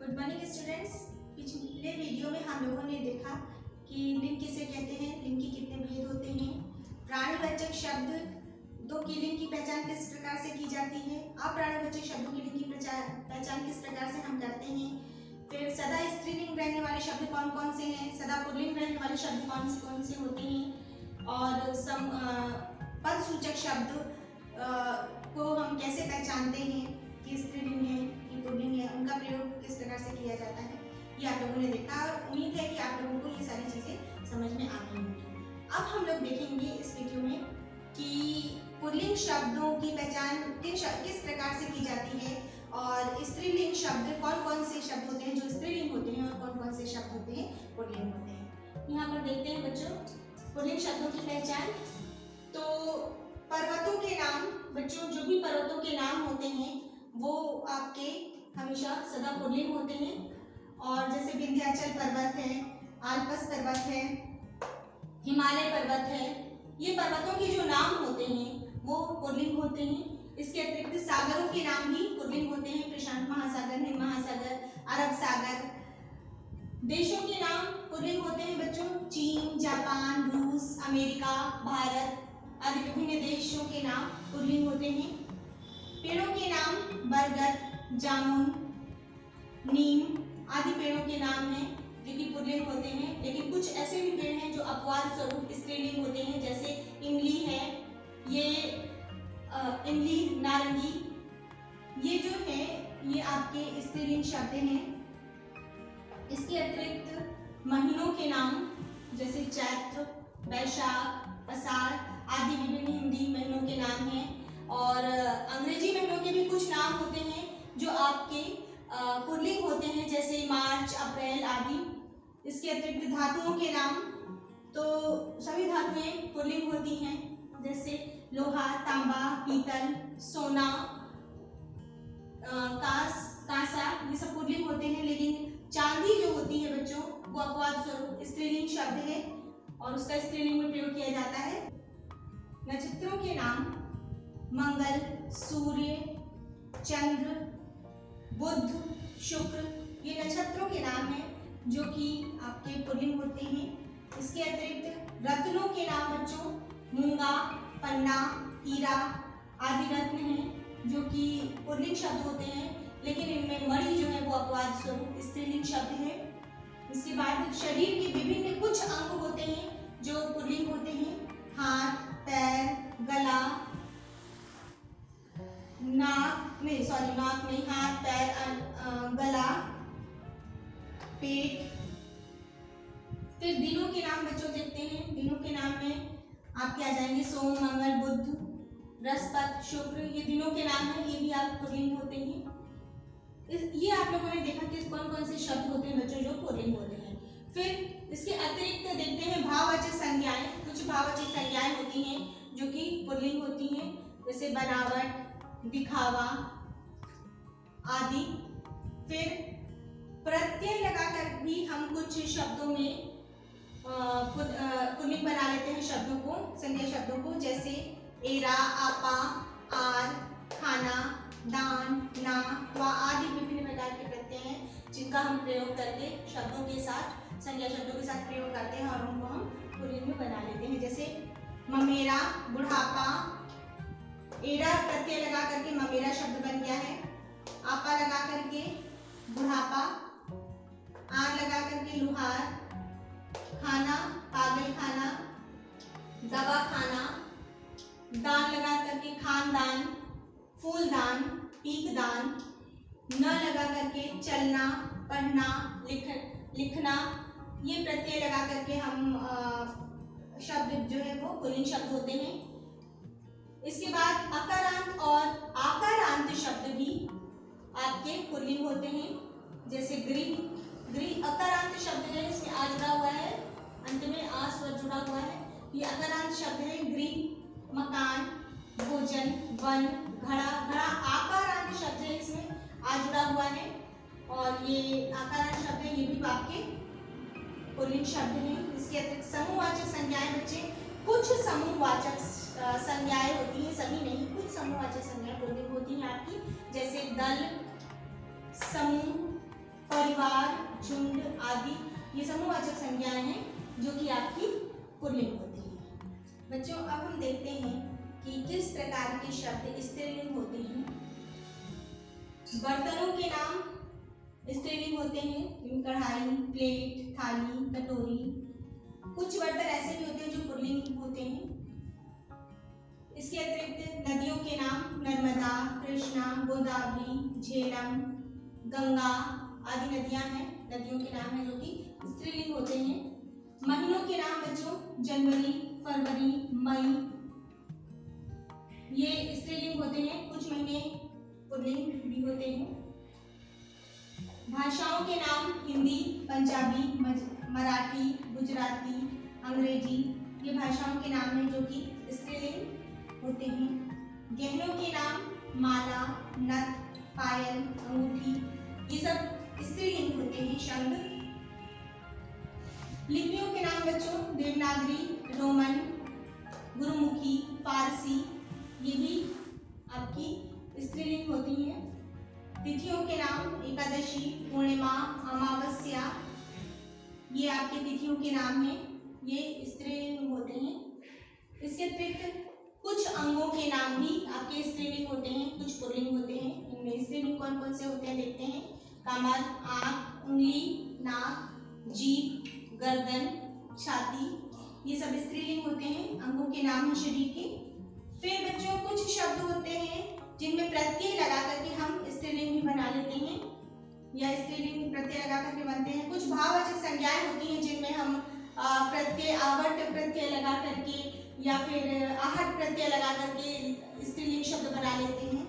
Good morning students. पिछले video में हम लोगों ने देखा कि लिंग किसे कहते हैं, लिंग के कितने भेद होते हैं, प्राणीवाचक शब्द दो की लिंग की पहचान किस प्रकार से की जाती है, अप्राणीवाचक शब्दों की लिंग की पहचान किस प्रकार से हम करते हैं, फिर सदा स्त्रीलिंग रहने वाले शब्द कौन कौन से हैं, सदा पुल्लिंग रहने वाले शब्द कौन से होते हैं, और पदसूचक शब्द को हम कैसे पहचानते हैं कि स्त्रीलिंग है कि पुल्लिंग है, उनका प्रयोग किस प्रकार से किया जाता है, ये आप लोगों ने देखा और उम्मीद है कि आप लोगों को ये सारी चीज़ें समझ में आ गई होंगी। अब हम लोग देखेंगे इस वीडियो में कि पुल्लिंग शब्दों की पहचान किस प्रकार से की जाती है और स्त्रीलिंग शब्द कौन कौन से शब्द होते हैं जो स्त्रीलिंग होते हैं और कौन कौन से शब्द होते हैं पुल्लिंग होते हैं। यहाँ पर देखते हैं बच्चों पुल्लिंग शब्दों की पहचान। तो पर्वतों के नाम बच्चों, जो भी पर्वतों के नाम होते हैं वो आपके हमेशा सदा पुल्लिंग होते हैं, और जैसे विंध्याचल पर्वत है, आल्पस पर्वत है, हिमालय पर्वत है, ये पर्वतों के जो नाम होते हैं वो पुल्लिंग होते हैं। इसके अतिरिक्त सागरों के नाम भी पुल्लिंग होते हैं, प्रशांत महासागर, हिंद महासागर, अरब सागर। देशों के नाम पुल्लिंग होते हैं बच्चों, चीन, जापान, रूस, अमेरिका, भारत आदि विभिन्न देशों के नाम पुल्लिंग होते हैं। पेड़ों के नाम बरगद, जामुन, नीम आदि पेड़ों के नाम हैं जो कि पुल्लिंग होते हैं, लेकिन कुछ ऐसे भी पेड़ हैं जो अपवाद स्वरूप स्त्रीलिंग होते हैं, जैसे इमली है, ये इमली, नारंगी, ये जो है ये आपके स्त्रीलिंग शब्द हैं। इसके अतिरिक्त महीनों के नाम जैसे चैत्र, वैशाख, आषाढ़ आदि विभिन्न हिंदी महीनों के नाम हैं, और अंग्रेजी महीनों के भी कुछ नाम होते हैं जो आपके पुल्लिंग होते हैं, जैसे मार्च, अप्रैल आदि। इसके अतिरिक्त धातुओं के नाम, तो सभी धातुएं पुल्लिंग होती हैं, जैसे लोहा, तांबा, पीतल, सोना, कांसा, ये सब पुल्लिंग होते हैं, लेकिन चांदी जो होती है बच्चों वो अपवाद स्वरूप स्त्रीलिंग शब्द है और उसका स्त्रीलिंग में प्रयोग किया जाता है। नक्षत्रों के नाम मंगल, सूर्य, चंद्र, बुध, शुक्र, ये नक्षत्रों के नाम हैं जो कि आपके पुल्लिंग होते हैं। इसके अतिरिक्त रत्नों के नाम बच्चों मूंगा, पन्ना, हीरा आदि रत्न हैं जो कि पुल्लिंग शब्द होते हैं, लेकिन इनमें मणि जो है वो अपवाद स्वरूप स्त्रीलिंग शब्द है। इसके बाद शरीर के विभिन्न कुछ अंग होते हैं जो पुल्लिंग होते हैं, हाथ, पैर, गला, नाक नहीं, हाथ, पैर, गला, पेट। फिर दिनों के नाम बच्चों देखते हैं। दिनों के नाम में आपके आ जाएंगे सोम, मंगल, बुध, बृहस्पति, शुक्र, ये दिनों के नाम हैं, ये भी आप पुल्लिंग होते हैं। ये आप लोगों ने देखा कि कौन कौन से शब्द होते हैं बच्चों जो पुल्लिंग होते हैं। फिर इसके अतिरिक्त देखते हैं भाववाचक संज्ञाएं। कुछ भाववाचक संज्ञाएं होती हैं जो कि पुल्लिंग होती हैं, जैसे बनावट, दिखावा आदि। फिर प्रत्यय लगाकर भी हम कुछ शब्दों में पुल्लिंग बना लेते हैं शब्दों को, संज्ञा शब्दों को, जैसे एरा, आपा, आर, खाना, दान, ना, वा आदि विभिन्न प्रकार के प्रत्यय हैं जिनका हम प्रयोग करके शब्दों के साथ, संज्ञा शब्दों के साथ प्रयोग करते हैं और उनको हम पुल्लिंग में बना लेते हैं। जैसे ममेरा, बुढ़ापा, एरा प्रत्यय लगा करके ममेरा शब्द बन गया है, आपा लगा करके बुढ़ापा, आर लगा करके लुहार, खाना, पागल खाना, दवा खाना, दान लगा करके खानदान, फूलदान, पीकदान, न लगा करके चलना, पढ़ना, लिखना, ये प्रत्यय लगा करके हम शब्द जो है वो पुल्लिंग शब्द होते हैं। इसके बाद अकारांत और आकारांत शब्द भी आपके पुल्लिंग होते हैं, जैसे गृह अकारांत शब्द है, इसमें आ जुड़ा हुआ है, अंत में आ स्वर जुड़ा हुआ है, ये अकारांत शब्द है। गृह, मकान, भोजन, वन, घड़ा आकारांत शब्द है, इसमें आ जुड़ा हुआ है, और ये आकारांत शब्द है, ये भी आपके पुल्लिंग शब्द हैं। इसके अतिरिक्त समूहवाचक संज्ञाएं बच्चे, कुछ समूहवाचक संज्ञाएं होती हैं, सभी नहीं, कुछ समूहवाचक संज्ञाएं पुल्लिंग होती हैं आपकी, जैसे दल, समूह, परिवार, झुंड आदि ये समूहवाचक संज्ञाएं हैं जो कि आपकी पुल्लिंग होती है। बच्चों अब हम देखते हैं कि किस प्रकार के शब्द स्त्रीलिंग होते हैं। बर्तनों के नाम स्त्रीलिंग होते हैं, कढ़ाई, प्लेट, थाली, कटोरी। कुछ बर्तन ऐसे भी होते हैं जो पुल्लिंग होते हैं। इसके अतिरिक्त नदियों के नाम नर्मदा, कृष्णा, गोदावरी, झेलम, गंगा आदि नदियां हैं, नदियों के नाम हैं जो कि स्त्रीलिंग होते हैं। महीनों के नाम बच्चों जनवरी, फरवरी, मई ये स्त्रीलिंग होते हैं। कुछ महीने पुल्लिंग भी होते हैं। भाषाओं के नाम हिंदी, पंजाबी, मराठी, गुजराती, अंग्रेजी ये भाषाओं के नाम हैं जो कि स्त्रीलिंग होते हैं। गहनों के नाम माला, नथ, पायल, अंगूठी ये सब स्त्रीलिंग होते हैं शब्द। लिपियों के नाम बच्चों देवनागरी, रोमन, गुरुमुखी, फारसी ये भी आपकी स्त्रीलिंग होती हैं। तिथियों के नाम एकादशी, पूर्णिमा, अमावस्या ये आपके तिथियों के नाम हैं, ये स्त्रीलिंग होते हैं। इसके अतिरिक्त कुछ अंगों के नाम भी आपके स्त्रीलिंग होते हैं, कुछ पुल्लिंग होते हैं। इनमें स्त्रीलिंग कौन कौन से होते हैं देखते हैं। कमर, आँख, उंगली, नाक, जीभ, गर्दन, छाती ये सब स्त्रीलिंग होते हैं, अंगों के नाम हैं शरीर के। फिर बच्चों कुछ शब्द होते हैं जिनमें प्रत्यय लगा करके हम स्त्रीलिंग भी बना लेते हैं या स्त्रीलिंग प्रत्यय लगा करके बनते हैं। कुछ भाववाचक संज्ञाएं होती हैं जिनमें हम प्रत्यय आवट प्रत्यय लगा करके या फिर आहट प्रत्यय लगा करके स्त्रीलिंग शब्द बना लेते हैं।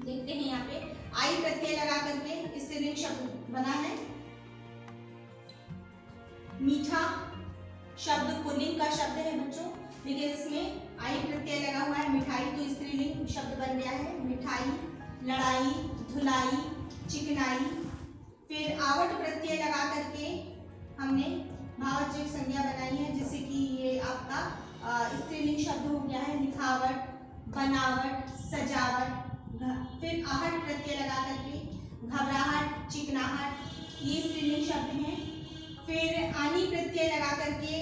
देखते हैं यहाँ पे आई प्रत्यय लगा करके स्त्रीलिंग शब्द बना है। मीठा शब्द पुल्लिंग का शब्द है बच्चों, लेकिन इसमें आई प्रत्यय लगा हुआ है। मिठाई तो स्त्रीलिंग शब्द बन गया है। मिठाई, लड़ाई, धुलाई, चिकनाई। फिर आवट प्रत्यय लगा करके हमने भाववाचक संज्ञा बनाई है, जिससे कि ये आपका स्त्रीलिंग शब्द हो गया है। लिखावट, बनावट, सजावट। फिर आहट प्रत्यय लगा करके घबराहट, चिकनाहट ये स्त्रीलिंग शब्द हैं। फिर आनी प्रत्यय लगा करके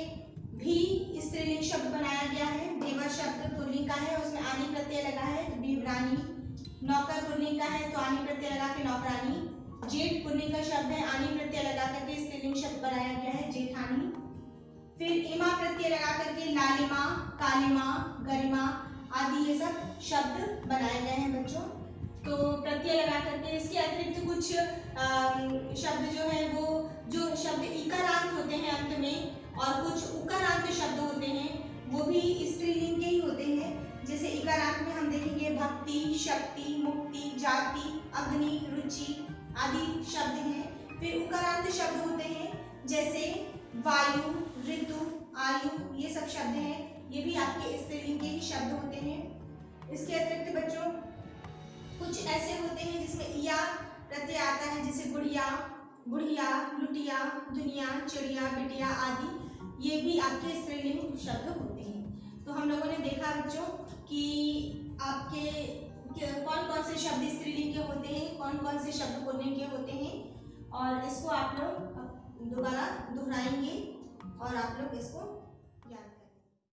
भी स्त्रीलिंग शब्द बनाया गया है। देवर शब्द पुल्लिंग का है, उसमें आनी प्रत्यय लगा है तो देवरानी। नौकर पुल्लिंग का है तो आनी प्रत्यय लगा के नौकरानी। जेठ पुल्लिंग का शब्द है, आनी प्रत्यय लगा करके स्त्रीलिंग शब्द बनाया गया है जेठानी। फिर इमा प्रत्यय लगा करके लालिमा, कालिमा, गरिमा आदि ये सब शब्द बनाए गए हैं बच्चों। तो प्रत्यय लगा करके इसके अतिरिक्त कुछ शब्द जो है वो जो शब्द इकारांत होते हैं अंत में और कुछ उकारांत शब्द होते हैं वो भी स्त्रीलिंग के ही होते हैं। जैसे इकारांत में हम देखेंगे भक्ति, शक्ति, मुक्ति, जाति, अग्नि, रुचि आदि शब्द हैं। फिर उकारांत शब्द होते हैं जैसे वायु, ऋतु, आयु ये सब शब्द हैं, ये भी आपके स्त्रीलिंग के ही शब्द होते हैं। इसके अतिरिक्त बच्चों कुछ ऐसे होते हैं जिसमें या प्रत्यय आता है, जैसे गुड़िया, बुढ़िया, लुटिया, दुनिया, चिड़िया, बिटिया आदि ये भी आपके स्त्रीलिंग शब्द होते हैं। तो हम लोगों ने देखा बच्चों कि आपके कौन कौन से शब्द स्त्रीलिंग के होते हैं, कौन कौन से शब्द पुल्लिंग के होते हैं, और इसको आप लोग दोबारा दोहराएंगे और आप लोग इसको